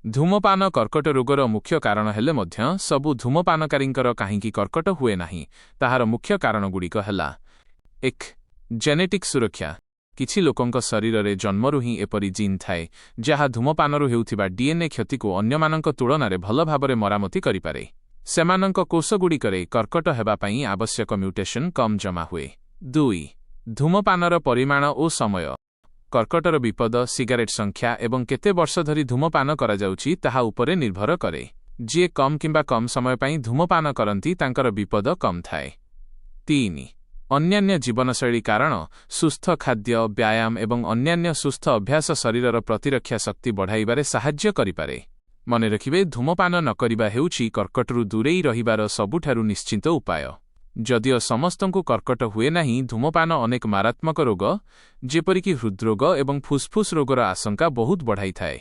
धूमपान कर्कट रोगर मुख्य कारण हेले मध्य सबु धूमपानकारींकर काहींकी कर्कट हुए नाही ताहार मुख्य कारणगुड़िक हैला 1. जेनेटिक सुरक्षा किछि लोकंक शरीर रे जन्मरु ही एपरी जीन थाए जहा धूमपानरु हेउथिबा डीएनए क्षति को अन्यमानंक तुलनारे भल भाबरे मरामती करिपारे सेमानंक कोषगुड़िकरे कर्कट हेबा पई आवश्यक म्यूटेशन कम जमा हुए 2. धूमपानर परिमाण ओ समय कर्कटर विपद सिगारेट संख्या एवं केते वर्ष धरी धूमपान करा जाउची ताहा उपरे निर्भर करे जे कम किंबा कम समय पई धूमपान करंती तांकर विपद कम थाए 3. अन्यान्य जीवनशैली कारण सुस्थ खाद्य व्यायाम एवं अन्यान्य सुस्थ अभ्यास शरीरर प्रतिरक्षा शक्ति बढ़ाइबारे साहाय्य करिपारे मने रखिबे धूमपान न करिबा हेउची कर्कटरु दूरेई रहिबार सबुठारु निश्चित उपाय जदिओ समस्तंकु कर्कट हुए नाही धूमपान अनेक मारात्मक रोग जेपरिकी हृदरोग एवं फुसफुस रोगर आशंका बहुत बढ़ाई थाए।